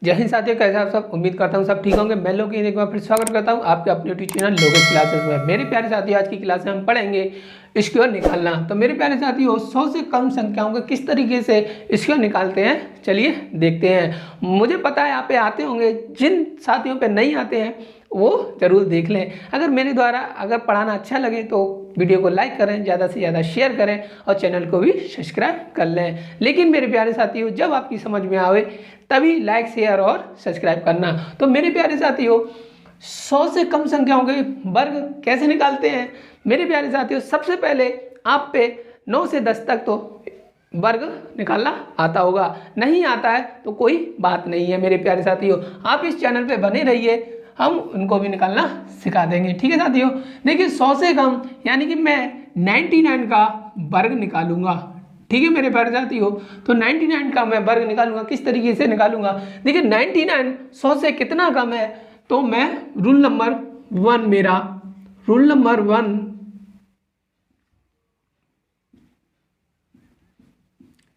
जय हिंद साथियों, कैसे आप सब। उम्मीद करता हूँ सब ठीक होंगे। मैं लोग एक बार फिर स्वागत करता हूँ आपके अपने यूट्यूब चैनल लोकेश क्लासेस में। मेरे प्यारे साथियों, आज की क्लास में हम पढ़ेंगे स्क्वायर निकालना। तो मेरे प्यारे साथियों, 100 से कम संख्याओं को किस तरीके से स्क्वायर निकालते हैं, चलिए देखते हैं। मुझे पता है यहाँ पे आते होंगे, जिन साथियों पे नहीं आते हैं वो जरूर देख लें। अगर मेरे द्वारा अगर पढ़ाना अच्छा लगे तो वीडियो को लाइक करें, ज़्यादा से ज़्यादा शेयर करें और चैनल को भी सब्सक्राइब कर लें। लेकिन मेरे प्यारे साथियों, जब आपकी समझ में आवे तभी लाइक शेयर और सब्सक्राइब करना। तो मेरे प्यारे साथियों, 100 से कम संख्याओं के वर्ग कैसे निकालते हैं। मेरे प्यारे साथियों, सबसे पहले आप पे 9 से 10 तक तो वर्ग निकालना आता होगा। नहीं आता है तो कोई बात नहीं है मेरे प्यारे साथियों, आप इस चैनल पे बने रहिए, हम उनको भी निकालना सिखा देंगे। ठीक है साथियों, देखिए 100 से कम यानी कि मैं 99 का वर्ग निकालूंगा। ठीक है मेरे प्यारे साथियों, तो 99 का मैं वर्ग निकालूंगा। किस तरीके से निकालूंगा, देखिए 99 100 से कितना कम है, तो मैं रूल नंबर 1, मेरा रूल नंबर 1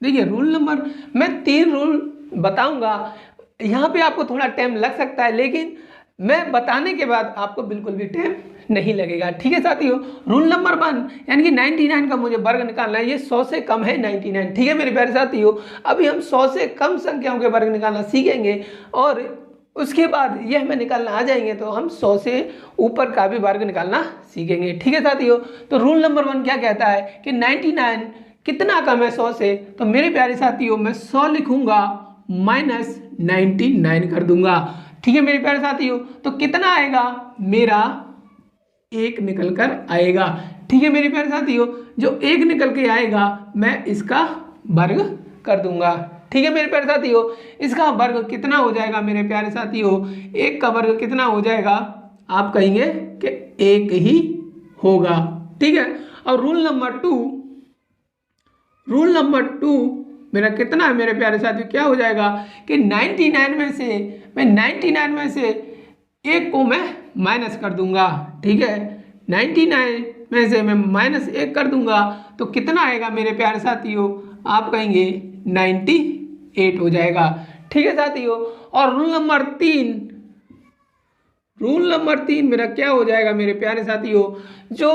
देखिए रूल नंबर, मैं 3 रूल बताऊंगा। यहाँ पे आपको थोड़ा टाइम लग सकता है, लेकिन मैं बताने के बाद आपको बिल्कुल भी टाइम नहीं लगेगा। ठीक है साथियों, रूल नंबर 1 यानी कि 99 का मुझे वर्ग निकालना है। ये 100 से कम है 99। ठीक है मेरे प्यारे साथियों, अभी हम 100 से कम संख्याओं के वर्ग निकालना सीखेंगे और उसके बाद यह हमें निकालना आ जाएंगे तो हम 100 से ऊपर का भी वर्ग निकालना सीखेंगे। ठीक है साथियों, तो रूल नंबर 1 क्या कहता है कि 99 कितना कम है 100 से। तो मेरे प्यारे साथियों, मैं 100 लिखूंगा माइनस 99 कर दूंगा। ठीक है मेरे प्यारे साथियों, तो कितना आएगा, मेरा 1 निकल कर आएगा। ठीक है मेरे प्यारे साथियों, जो 1 निकल के आएगा मैं इसका वर्ग कर दूंगा। ठीक है मेरे प्यारे साथियों, इसका वर्ग कितना हो जाएगा मेरे प्यारे साथियों, 1 का वर्ग कितना हो जाएगा, आप कहेंगे कि 1 ही होगा। ठीक है, और रूल नंबर 2 मेरा कितना है मेरे प्यारे साथियों, क्या हो जाएगा कि 99 में से मैं 99 में से 1 को मैं माइनस कर दूंगा। ठीक है, 99 में से मैं माइनस 1 कर दूंगा तो कितना आएगा मेरे प्यारे साथियों, आप कहेंगे 98 हो जाएगा। ठीक है साथियों, और रूल नंबर 3 मेरा क्या हो जाएगा मेरे प्यारे साथियों, जो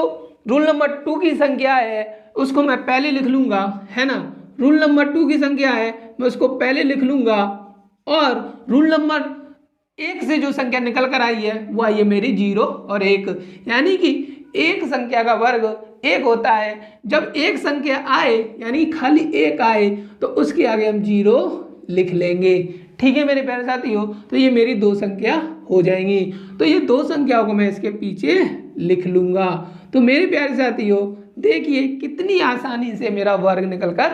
रूल नंबर 2 की संख्या है उसको मैं पहले लिख लूंगा, है ना। रूल नंबर 2 की संख्या है मैं उसको पहले लिख लूंगा, और रूल नंबर 1 से जो संख्या निकल कर आई है वो आई है मेरी 0 और 1। यानी कि एक संख्या का वर्ग 1 होता है। जब एक संख्या आए यानी खाली 1 आए तो उसके आगे हम 0 लिख लेंगे। ठीक है मेरे प्यारे साथियों, तो ये मेरी 2 संख्या हो जाएंगी। तो ये 2 संख्याओं को मैं इसके पीछे लिख लूंगा। तो मेरे प्यारे साथियों, देखिए कितनी आसानी से मेरा वर्ग निकल कर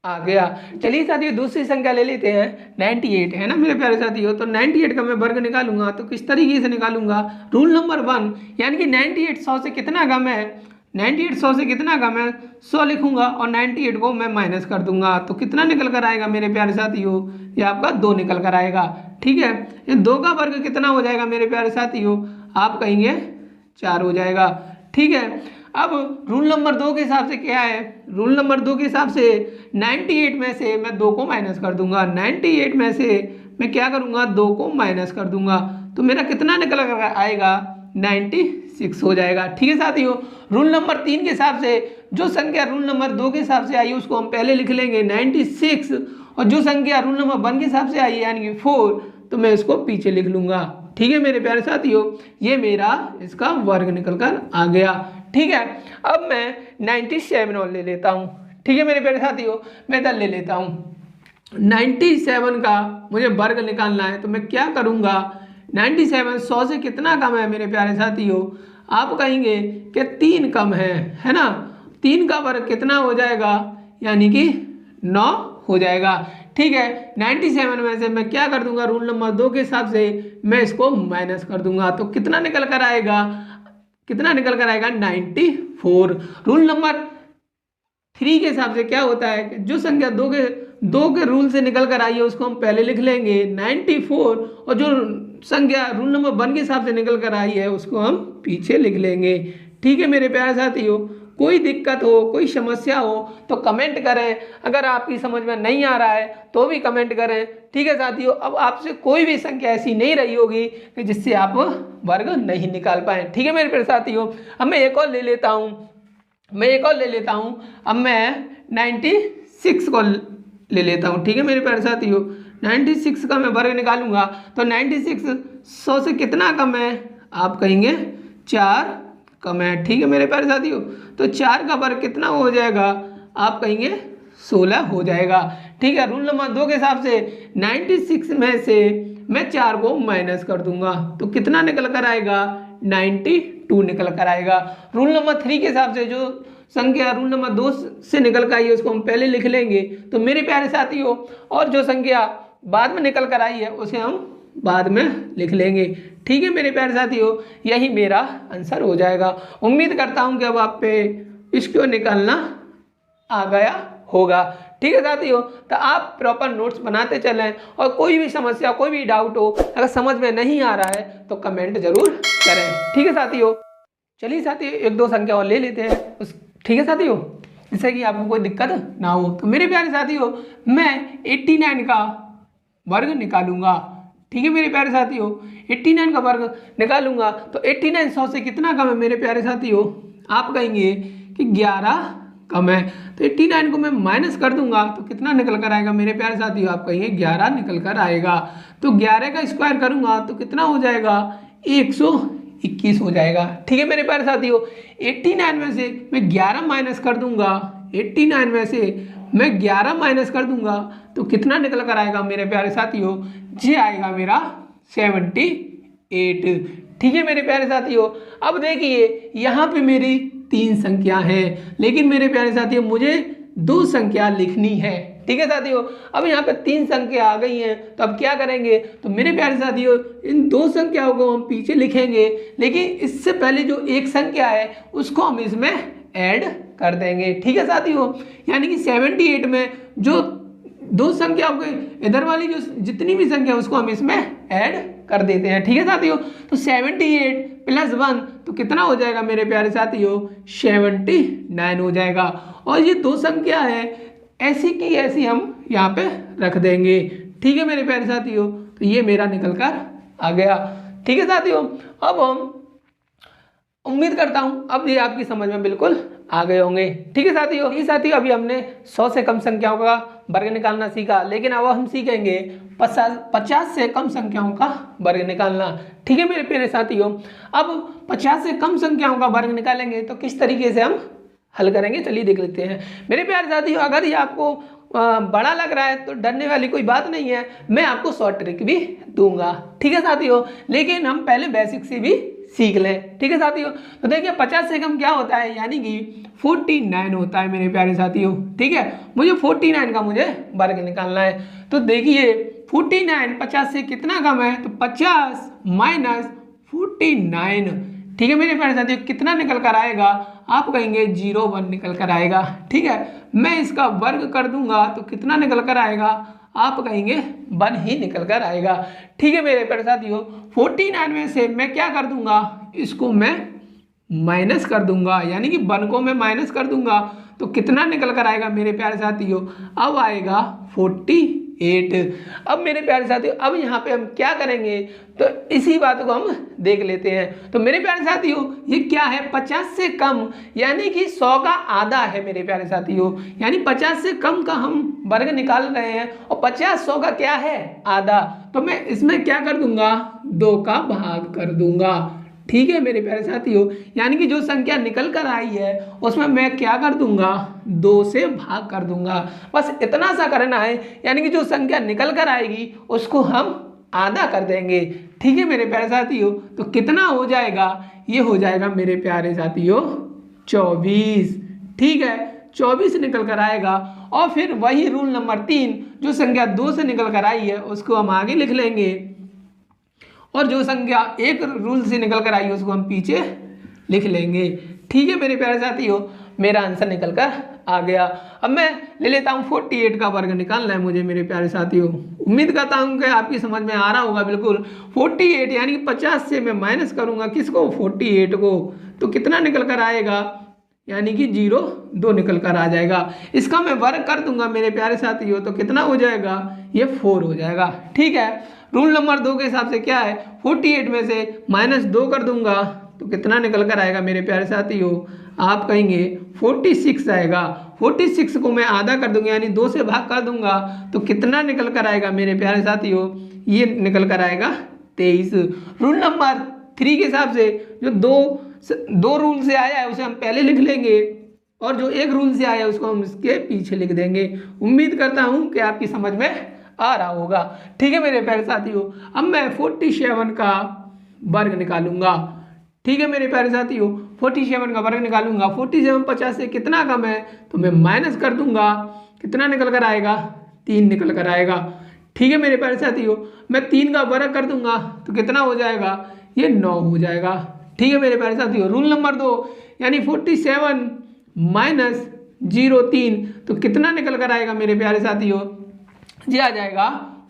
आ गया। चलिए साथियों, दूसरी संख्या ले लेते हैं, 98 है ना मेरे प्यारे साथियों। तो 98 का मैं वर्ग निकालूंगा तो किस तरीके से निकालूंगा, रूल नंबर 1 यानी कि 98 100 से कितना कम है, 98 100 से कितना कम है, 100 लिखूंगा और 98 को मैं माइनस कर दूंगा तो कितना निकल कर आएगा मेरे प्यारे साथियों, ये आपका 2 निकल कर आएगा। ठीक है, ये 2 का वर्ग कितना हो जाएगा मेरे प्यारे साथियों, आप कहेंगे 4 हो जाएगा। ठीक है, अब रूल नंबर 2 के हिसाब से क्या है, रूल नंबर 2 के हिसाब से 98 में से मैं 2 को माइनस कर दूंगा। 98 में से मैं क्या करूंगा, 2 को माइनस कर दूंगा तो मेरा कितना निकल कर आएगा, 96 हो जाएगा। ठीक है साथियों, रूल नंबर 3 के हिसाब से जो संख्या रूल नंबर 2 के हिसाब से आई है उसको हम पहले लिख लेंगे 96, और जो संख्या रूल नंबर 1 के हिसाब से आई है यानी कि 4, तो मैं इसको पीछे लिख लूंगा। ठीक है मेरे प्यारे साथियों, ये मेरा इसका वर्ग निकल कर आ गया। ठीक है, अब मैं 97 और ले लेता हूँ। ठीक है मेरे प्यारे साथियों, मैं इधर ले लेता हूँ 97 का मुझे वर्ग निकालना है। तो मैं क्या करूँगा, 97 100 से कितना कम है मेरे प्यारे साथियों, आप कहेंगे कि 3 कम है ना। 3 का वर्ग कितना हो जाएगा, यानी कि 9 हो जाएगा। ठीक है, 97 में से मैं क्या कर दूंगा, रूल नंबर 2 के हिसाब से मैं इसको माइनस कर दूंगा तो कितना निकल कर आएगा, 94। रूल नंबर 3 के हिसाब से क्या होता है कि जो संख्या 2 के रूल से निकल कर आई है उसको हम पहले लिख लेंगे 94, और जो संख्या रूल नंबर 1 के हिसाब से निकल कर आई है उसको हम पीछे लिख लेंगे। ठीक है मेरे प्यारे साथियों, कोई दिक्कत हो, कोई समस्या हो तो कमेंट करें। अगर आपकी समझ में नहीं आ रहा है तो भी कमेंट करें। ठीक है साथियों, अब आपसे कोई भी संख्या ऐसी नहीं रही होगी कि जिससे आप वर्ग नहीं निकाल पाए। ठीक है मेरे प्यारे साथियों, अब मैं एक और ले लेता हूँ। अब मैं 96 को ले लेता हूँ। ठीक है मेरे प्यारे साथियों, 96 का मैं वर्ग निकालूंगा तो 96 100 से कितना कम है? आप कहेंगे 4 कम है। ठीक है मेरे प्यारे साथियों, तो 4 का वर्ग कितना हो जाएगा? आप कहेंगे 16 हो जाएगा। ठीक है, रूल नंबर 2 के हिसाब से 96 में से मैं 4 को माइनस कर दूंगा तो कितना निकल कर आएगा? 92 निकल कर आएगा। रूल नंबर 3 के हिसाब से जो संख्या रूल नंबर 2 से निकल कर आई है उसको हम पहले लिख लेंगे तो मेरे प्यारे साथियों, और जो संख्या बाद में निकल कर आई है उसे हम बाद में लिख लेंगे। ठीक है मेरे प्यारे साथियों, यही मेरा आंसर हो जाएगा। उम्मीद करता हूं कि अब आप पे इसको निकालना आ गया होगा। ठीक है साथियों, तो आप प्रॉपर नोट्स बनाते चलें और कोई भी समस्या, कोई भी डाउट हो, अगर समझ में नहीं आ रहा है तो कमेंट जरूर करें। ठीक है साथियों, चलिए साथियों एक दो संख्या और ले लेते हैं ठीक है साथियों, जिससे कि आपको कोई दिक्कत ना हो। तो मेरे प्यारे साथियों, मैं 89 का वर्ग निकालूंगा। ठीक है मेरे प्यारे साथियों, 89 का वर्ग निकालूंगा तो 89 100 से कितना कम है मेरे प्यारे साथियों? आप कहेंगे कि 11 कम है। तो 89 को मैं माइनस कर दूंगा तो कितना निकल कर आएगा मेरे प्यारे साथियों? आप कहेंगे 11 निकल कर आएगा। तो 11 का स्क्वायर करूंगा तो कितना हो जाएगा? 121 हो जाएगा। ठीक है मेरे प्यारे साथियों, 89 में से मैं 11 माइनस कर दूंगा, 89 में से मैं 11 माइनस कर दूंगा तो कितना निकल कर आएगा मेरे प्यारे साथियों? ये आएगा मेरा 78। ठीक है मेरे प्यारे साथियों, अब देखिए यहाँ पे मेरी 3 संख्या है, लेकिन मेरे प्यारे साथियों मुझे 2 संख्या लिखनी है। ठीक है साथियों, अब यहाँ पे 3 संख्या आ गई हैं तो अब क्या करेंगे? तो मेरे प्यारे साथियों इन 2 संख्याओं को हम पीछे लिखेंगे, लेकिन इससे पहले जो एक संख्या है उसको हम इसमें ऐड कर देंगे। ठीक है साथियों, यानी कि 78 में जो 2 संख्याओं के इधर वाली जो जितनी भी संख्या उसको हम इसमें ऐड कर देते हैं। ठीक है साथियों, तो 78 + 1 तो कितना हो जाएगा मेरे प्यारे साथियों? 79 हो जाएगा। और ये 2 संख्या है ऐसी की ऐसी हम यहाँ पे रख देंगे। ठीक है मेरे प्यारे साथियों, तो ये मेरा निकल कर आ गया। ठीक है साथियों, अब हम उम्मीद करता हूँ अब ये आपकी समझ में बिल्कुल आ गए होंगे। ठीक है साथियों, ये साथियों अभी हमने 100 से कम संख्याओं का वर्ग निकालना सीखा, लेकिन अब हम सीखेंगे 50 से कम संख्याओं का वर्ग निकालना। ठीक है मेरे प्यारे साथियों, अब 50 से कम संख्याओं का वर्ग निकालेंगे तो किस तरीके से हम हल करेंगे, चलिए देख लेते हैं। मेरे प्यारे साथियों, अगर ये आपको बड़ा लग रहा है तो डरने वाली कोई बात नहीं है, मैं आपको शॉर्ट ट्रिक भी दूंगा। ठीक है साथियों, लेकिन हम पहले बेसिक से भी सीख लें। ठीक है साथियों, तो देखिए 50 से कम क्या होता है, यानी कि 49 होता है मेरे प्यारे साथियों। ठीक है, मुझे 49 का वर्ग निकालना है। तो देखिए 49 50 से कितना कम है? तो 50 - 49। ठीक है मेरे प्यारे साथियों, कितना निकल कर आएगा? आप कहेंगे 01 निकल कर आएगा। ठीक है, मैं इसका वर्ग कर दूंगा तो कितना निकल कर आएगा? आप कहेंगे 1 ही निकल कर आएगा। ठीक है मेरे प्यारे साथियों, 49 में से मैं क्या कर दूंगा? इसको मैं माइनस कर दूंगा, यानी कि 1 को मैं माइनस कर दूंगा तो कितना निकल कर आएगा मेरे प्यारे साथियों? अब आएगा 48। अब मेरे प्यारे साथियों, अब यहाँ पे हम क्या करेंगे तो इसी बात को हम देख लेते हैं। तो मेरे प्यारे साथियों ये क्या है? 50 से कम, यानी कि 100 का आधा है मेरे प्यारे साथियों, यानी 50 से कम का हम वर्ग निकाल रहे हैं और 50 100 का क्या है? आधा। तो मैं इसमें क्या कर दूंगा? 2 का भाग कर दूंगा। ठीक है मेरे प्यारे साथियों, यानी कि जो संख्या निकल कर आई है उसमें मैं क्या कर दूंगा? 2 से भाग कर दूंगा। बस इतना सा करना है, यानी कि जो संख्या निकल कर आएगी उसको हम आधा कर देंगे। ठीक है मेरे प्यारे साथियों, तो कितना हो जाएगा? ये हो जाएगा मेरे प्यारे साथियों 24। ठीक है, 24 निकल कर आएगा। और फिर वही रूल नंबर 3, जो संख्या 2 से निकल कर आई है उसको हम आगे लिख लेंगे, और जो संख्या 1 रूल से निकल कर आई है उसको हम पीछे लिख लेंगे। ठीक है मेरे प्यारे साथियों, मेरा आंसर निकल कर आ गया। अब मैं ले लेता हूँ 48 का वर्ग निकालना है मुझे मेरे प्यारे साथियों। उम्मीद करता हूँ कि आपकी समझ में आ रहा होगा बिल्कुल। 48 यानी कि 50 से मैं माइनस करूँगा किसको? 48 को, तो कितना निकल कर आएगा? यानी कि 0 2 निकल कर आ जाएगा। इसका मैं वर्ग कर दूंगा मेरे प्यारे साथियों, तो कितना हो जाएगा, ये 4 हो जाएगा। ठीक है, रूल नंबर 2 के हिसाब से क्या है, 48 में से -2 कर दूंगा तो कितना निकल कर आएगा मेरे प्यारे साथियों, आप कहेंगे 46 आएगा। 46 को मैं आधा कर दूंगा यानी 2 से भाग कर दूंगा तो कितना निकल कर आएगा मेरे प्यारे साथियों, ये निकल कर आएगा 23। रूल नंबर 3 के हिसाब से जो दो रूल से आया है उसे हम पहले लिख लेंगे और जो एक रूल से आया है उसको हम इसके पीछे लिख देंगे। उम्मीद करता हूं कि आपकी समझ में आ रहा होगा। ठीक है मेरे प्यारे साथियों, अब मैं 47 का वर्ग निकालूंगा। ठीक है मेरे प्यारे साथियों, 47 का वर्ग निकालूंगा। 47 50 से कितना कम है तो मैं माइनस कर दूंगा, कितना निकल कर आएगा, 3 निकल कर आएगा। ठीक है मेरे प्यारे साथियों, मैं 3 का वर्ग कर दूंगा तो कितना हो जाएगा, ये 9 हो जाएगा। ठीक है मेरे प्यारे साथियों, रूल नंबर 2 यानी 47 माइनस 0 3 तो कितना निकल कर आएगा मेरे प्यारे साथियों, ये आ जाएगा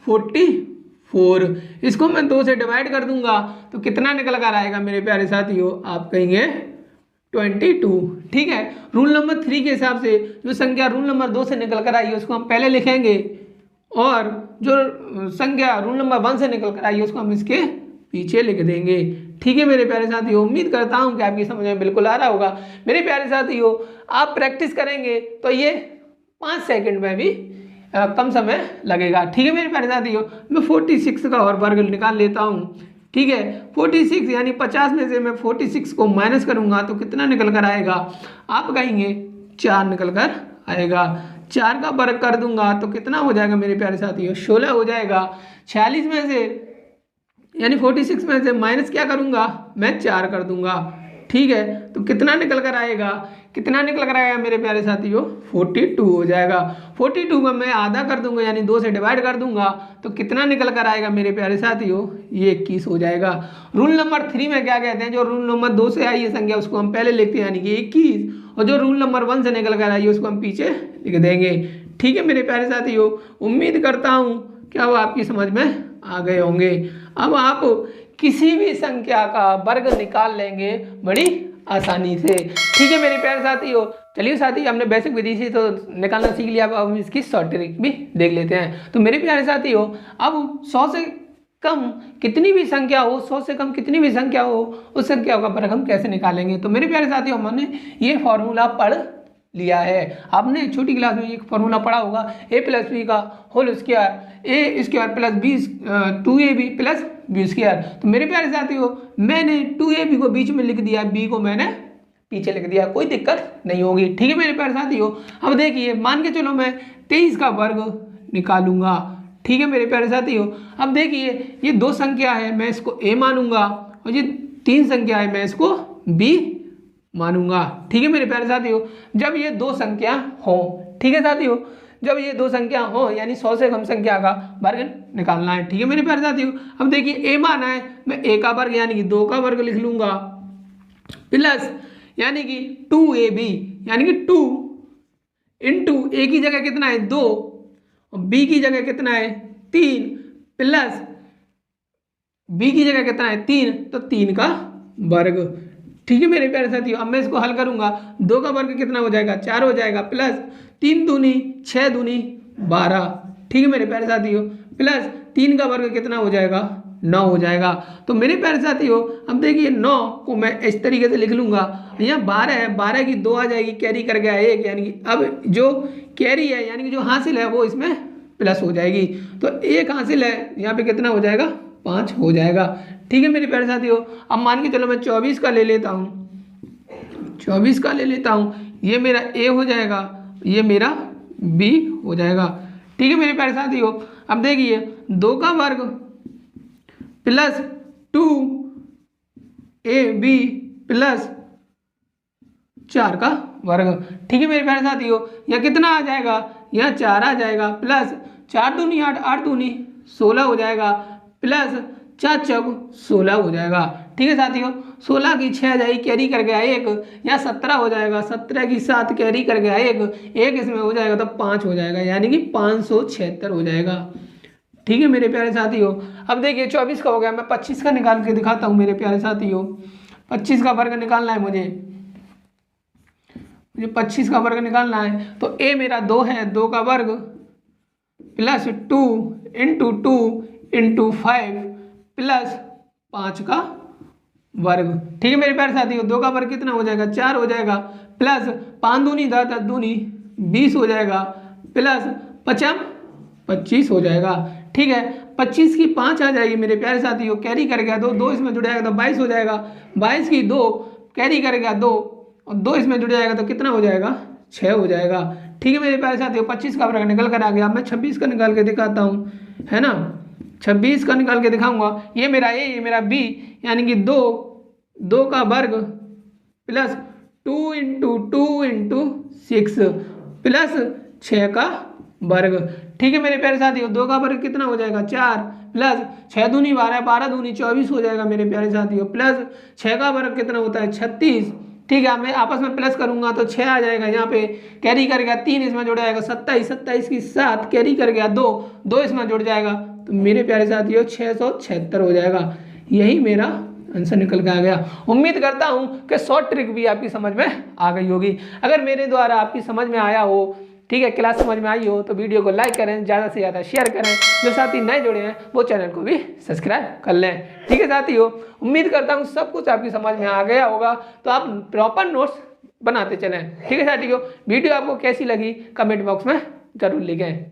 44। इसको मैं 2 से डिवाइड कर दूंगा तो कितना निकल कर आएगा मेरे प्यारे साथियों, आप कहेंगे 22। ठीक है, रूल नंबर 3 के हिसाब से जो संख्या रूल नंबर 2 से निकल कर आई है उसको हम पहले लिखेंगे और जो संख्या रूल नंबर 1 से निकल कर आई है उसको हम इसके पीछे लिख देंगे। ठीक है मेरे प्यारे साथियों, उम्मीद करता हूं कि आपकी समझ में बिल्कुल आ रहा होगा। मेरे प्यारे साथियों, आप प्रैक्टिस करेंगे तो ये 5 सेकंड में भी कम समय लगेगा। ठीक है मेरे प्यारे साथियों, मैं 46 का और वर्ग निकाल लेता हूँ। ठीक है, 46 यानी 50 में से मैं 46 को माइनस करूँगा तो कितना निकल कर आएगा, आप कहेंगे 4 निकल कर आएगा। 4 का वर्ग कर दूंगा तो कितना हो जाएगा मेरे प्यारे साथियों, 16 हो जाएगा। 46 में से यानी 46 में से माइनस क्या करूँगा, मैं 4 कर दूंगा। ठीक है, तो कितना निकल कर आएगा, कितना निकल कर आएगा मेरे प्यारे साथियों, 42 हो जाएगा। 42 को मैं आधा कर दूंगा यानी 2 से डिवाइड कर दूंगा तो कितना निकल कर आएगा मेरे प्यारे साथियों, ये 21 हो जाएगा। रूल नंबर 3 में क्या कहते हैं, जो रूल नंबर 2 से आई है संख्या उसको हम पहले लिखते हैं यानी कि 21, और जो रूल नंबर 1 से निकल कर आई है उसको हम पीछे लिख देंगे। ठीक है मेरे प्यारे साथियों, उम्मीद करता हूँ कि अब आपकी समझ में आ गए होंगे। अब आप किसी भी संख्या का वर्ग निकाल लेंगे बड़ी आसानी से। ठीक है मेरे प्यारे साथियों, चलिए साथी, हमने बेसिक विधि से तो निकालना सीख लिया, अब हम इसकी शॉर्ट ट्रिक भी देख लेते हैं। तो मेरे प्यारे साथियों, अब 100 से कम कितनी भी संख्या हो, 100 से कम कितनी भी संख्या हो, उस संख्या का वर्ग हम कैसे निकालेंगे। तो मेरे प्यारे साथियों, हमने ये फॉर्मूला पढ़ लिया है। आपने छोटी क्लास में एक फॉर्मूला पढ़ा होगा, a + b का whole square, a² plus b 2ab plus b²। तो मेरे प्यारे साथियों, मैंने 2ab को बीच में लिख दिया, b को मैंने पीछे लिख दिया, कोई दिक्कत नहीं होगी। ठीक है मेरे प्यारे साथियों, अब देखिए, मान के चलो मैं 23 का वर्ग निकालूंगा। ठीक है मेरे प्यारे साथियों, अब देखिए, ये 2 संख्या है, मैं इसको a मानूंगा और ये 3 संख्या है, मैं इसको b मानूंगा। ठीक है मेरे प्यारे साथियों, जब ये 2 संख्या हो, ठीक है साथियों, जब ये 2 संख्या हो यानी 100 से कम संख्या का वर्ग निकालना है। ठीक है मेरे प्यारे साथियों, अब देखिए a माना है, मैं a का वर्ग यानी कि 2 का वर्ग लिख लूंगा, प्लस यानी कि 2ab यानी कि 2 इंटू a की जगह कितना है 2 और b की जगह कितना है 3 प्लस b की जगह कितना है 3, तो 3 का वर्ग। ठीक है मेरे प्यारे साथियों, अब मैं इसको हल करूंगा, 2 का वर्ग कितना हो जाएगा 4 हो जाएगा, प्लस 3 दूनी 6 दूनी 12। ठीक है मेरे प्यारे साथियों, प्लस 3 का वर्ग कितना हो जाएगा 9 हो जाएगा। तो मेरे प्यारे साथियों, अब देखिए 9 को मैं इस तरीके से लिख लूंगा, यहाँ 12 है, 12 की 2 आ जाएगी, कैरी कर गया 1 यानी कि अब जो कैरी है यानी कि जो हासिल है वो इसमें प्लस हो जाएगी, तो 1 हासिल है, यहाँ पे कितना हो जाएगा 5 हो जाएगा। ठीक है मेरे प्यारे साथियों, अब मान के चलो मैं 24 का ले लेता हूँ, 24 का ले लेता हूँ, ये मेरा a हो जाएगा, ये मेरा b हो जाएगा। ठीक है मेरे प्यारे साथियों, अब देखिए 2 का वर्ग प्लस 2ab प्लस 4 का वर्ग। ठीक है मेरे प्यारे साथियों, यह कितना आ जाएगा, यह 4 आ जाएगा, प्लस 4 दूनी 8, 8 दूनी 16 हो जाएगा, प्लस 4 चौक 16 हो जाएगा। ठीक है साथियों, 16 की 6 आ जाएगी, कैरी कर गया 1, यहाँ 17 हो जाएगा, 17 की 7 कैरी कर गया 1 इसमें हो जाएगा तो 5 हो जाएगा, यानी कि 576 हो जाएगा। ठीक है मेरे प्यारे साथियों, अब देखिए 24 का हो गया, मैं 25 का निकाल के दिखाता हूँ मेरे प्यारे साथियों। 25 का वर्ग निकालना है मुझे, मुझे 25 का वर्ग निकालना है। तो ए मेरा 2 है, 2 का वर्ग प्लस 2 इंटू 2 इंटू 5 प्लस 5 का वर्ग। ठीक है मेरे प्यारे साथियों, 2 का वर्ग कितना हो जाएगा 4 हो जाएगा, प्लस 5 दूनी 10, 10 दूनी 20 हो जाएगा, प्लस 5 25 हो जाएगा। ठीक है, 25 की 5 आ जाएगी मेरे प्यारे साथियों, कैरी कर गया 2, 2 इसमें जुड़ जाएगा तो 22 हो जाएगा, 22 की 2 कैरी कर गया 2 और 2 इसमें जुड़ जाएगा तो कितना हो जाएगा 6 हो जाएगा। ठीक है मेरे प्यारे साथियों, 25 का वर्ग निकल कर आ गया। मैं 26 का निकाल के दिखाता हूँ, है ना, 26 का निकाल के दिखाऊंगा। ये मेरा ए, ये मेरा बी, यानी कि 2 का वर्ग प्लस 2 इंटू 2 इंटू 6 प्लस 6 का वर्ग। ठीक है मेरे प्यारे साथियों, 2 का वर्ग कितना हो जाएगा 4 प्लस 6 दूनी 12, 12 दूनी 24 हो जाएगा मेरे प्यारे साथियों, प्लस 6 का वर्ग कितना होता है 36। ठीक है, मैं आपस में प्लस करूंगा तो 6 आ जाएगा, यहाँ पे कैरी कर गया 3 इसमें जुड़ जाएगा 27, 27 की 7 कैरी कर गया 2, 2 इसमें जुड़ जाएगा तो मेरे प्यारे साथियों 676 हो जाएगा। यही मेरा आंसर निकल के आ गया। उम्मीद करता हूं कि शॉर्ट ट्रिक भी आपकी समझ में आ गई होगी। अगर मेरे द्वारा आपकी समझ में आया हो, ठीक है, क्लास समझ में आई हो, तो वीडियो को लाइक करें, ज़्यादा से ज़्यादा शेयर करें। जो साथी नए जुड़े हैं वो चैनल को भी सब्सक्राइब कर लें। ठीक है साथियों, उम्मीद करता हूँ सब कुछ आपकी समझ में आ गया होगा, तो आप प्रॉपर नोट्स बनाते चलें। ठीक है साथियों, वीडियो आपको कैसी लगी कमेंट बॉक्स में जरूर लिखें।